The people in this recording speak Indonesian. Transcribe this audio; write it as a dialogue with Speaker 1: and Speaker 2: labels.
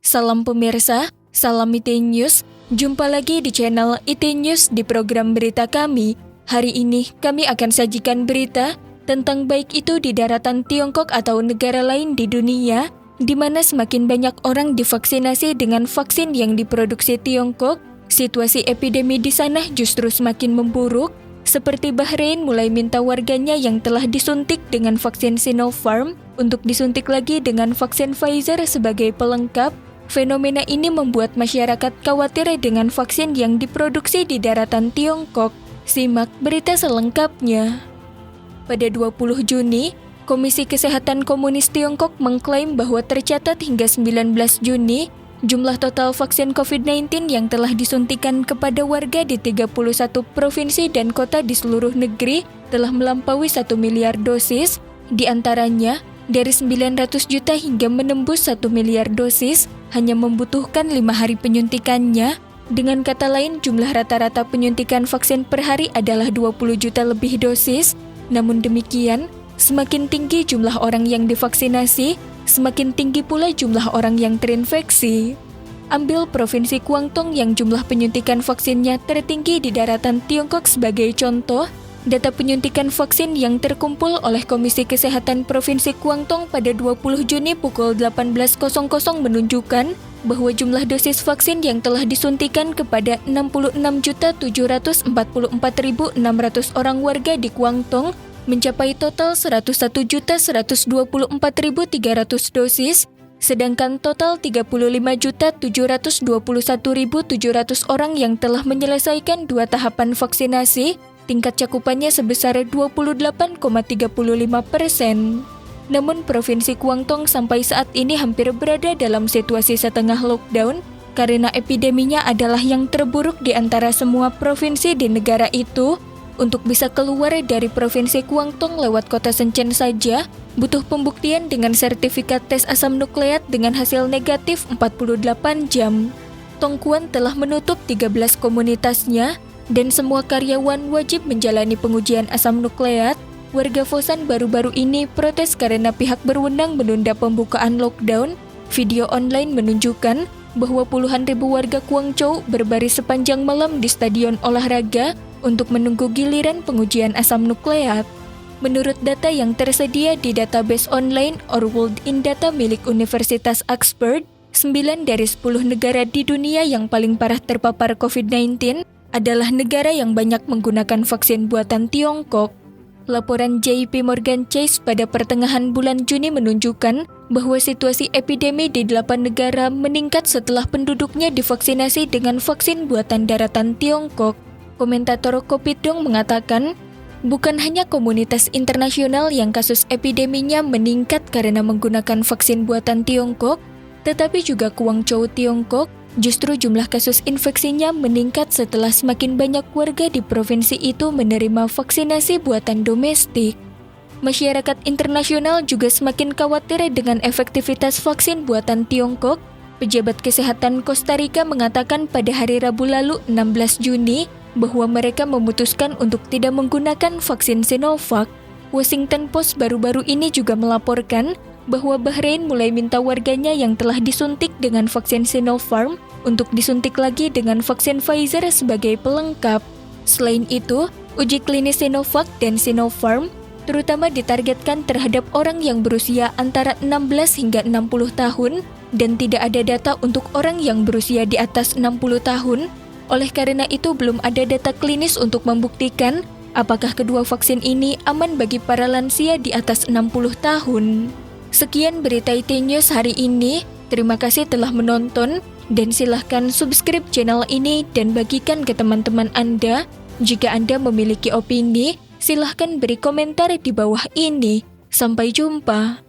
Speaker 1: Salam pemirsa, salam IT News. Jumpa lagi di channel IT News di program berita kami. Hari ini kami akan sajikan berita tentang baik itu di daratan Tiongkok atau negara lain di dunia, di mana semakin banyak orang divaksinasi dengan vaksin yang diproduksi Tiongkok, situasi epidemi di sana justru semakin memburuk, seperti Bahrain mulai minta warganya yang telah disuntik dengan vaksin Sinopharm untuk disuntik lagi dengan vaksin Pfizer sebagai pelengkap. Fenomena ini membuat masyarakat khawatir dengan vaksin yang diproduksi di daratan Tiongkok. Simak berita selengkapnya. Pada 20 Juni, Komisi Kesehatan Komunis Tiongkok mengklaim bahwa tercatat hingga 19 Juni, jumlah total vaksin COVID-19 yang telah disuntikan kepada warga di 31 provinsi dan kota di seluruh negeri telah melampaui 1 miliar dosis, di antaranya dari 900 juta hingga menembus 1 miliar dosis, hanya membutuhkan 5 hari penyuntikannya. Dengan kata lain, jumlah rata-rata penyuntikan vaksin per hari adalah 20 juta lebih dosis. Namun demikian, semakin tinggi jumlah orang yang divaksinasi, semakin tinggi pula jumlah orang yang terinfeksi. Ambil Provinsi Guangdong yang jumlah penyuntikan vaksinnya tertinggi di daratan Tiongkok sebagai contoh. Data penyuntikan vaksin yang terkumpul oleh Komisi Kesehatan Provinsi Guangdong pada 20 Juni pukul 18.00 menunjukkan bahwa jumlah dosis vaksin yang telah disuntikan kepada 66.744.600 orang warga di Guangdong mencapai total 101.124.300 dosis, sedangkan total 35.721.700 orang yang telah menyelesaikan 2 tahapan vaksinasi. Tingkat cakupannya sebesar 28,35%. Namun Provinsi Guangdong sampai saat ini hampir berada dalam situasi setengah lockdown karena epideminya adalah yang terburuk di antara semua provinsi di negara itu. Untuk bisa keluar dari Provinsi Guangdong lewat kota Shenzhen saja, butuh pembuktian dengan sertifikat tes asam nukleat dengan hasil negatif 48 jam. Tongguan telah menutup 13 komunitasnya, dan semua karyawan wajib menjalani pengujian asam nukleat. Warga Fosan baru-baru ini protes karena pihak berwenang menunda pembukaan lockdown. Video online menunjukkan bahwa puluhan ribu warga Guangzhou berbaris sepanjang malam di stadion olahraga untuk menunggu giliran pengujian asam nukleat. Menurut data yang tersedia di database online or World in Data milik Universitas Oxford, 9 dari 10 negara di dunia yang paling parah terpapar COVID-19 adalah negara yang banyak menggunakan vaksin buatan Tiongkok. Laporan JP Morgan Chase pada pertengahan bulan Juni menunjukkan bahwa situasi epidemi di 8 negara meningkat setelah penduduknya divaksinasi dengan vaksin buatan daratan Tiongkok. Komentator Kopitdong mengatakan, bukan hanya komunitas internasional yang kasus epideminya meningkat karena menggunakan vaksin buatan Tiongkok, tetapi juga Guangzhou, Tiongkok, justru jumlah kasus infeksinya meningkat setelah semakin banyak warga di provinsi itu menerima vaksinasi buatan domestik. Masyarakat internasional juga semakin khawatir dengan efektivitas vaksin buatan Tiongkok. Pejabat kesehatan Costa Rica mengatakan pada hari Rabu lalu 16 Juni bahwa mereka memutuskan untuk tidak menggunakan vaksin Sinovac. Washington Post baru-baru ini juga melaporkan bahwa Bahrain mulai minta warganya yang telah disuntik dengan vaksin Sinopharm untuk disuntik lagi dengan vaksin Pfizer sebagai pelengkap. Selain itu, uji klinis Sinovac dan Sinopharm terutama ditargetkan terhadap orang yang berusia antara 16 hingga 60 tahun dan tidak ada data untuk orang yang berusia di atas 60 tahun. Oleh karena itu belum ada data klinis untuk membuktikan apakah kedua vaksin ini aman bagi para lansia di atas 60 tahun. Sekian berita IT News hari ini. Terima kasih telah menonton dan silahkan subscribe channel ini dan bagikan ke teman-teman Anda. Jika Anda memiliki opini, silahkan beri komentar di bawah ini. Sampai jumpa.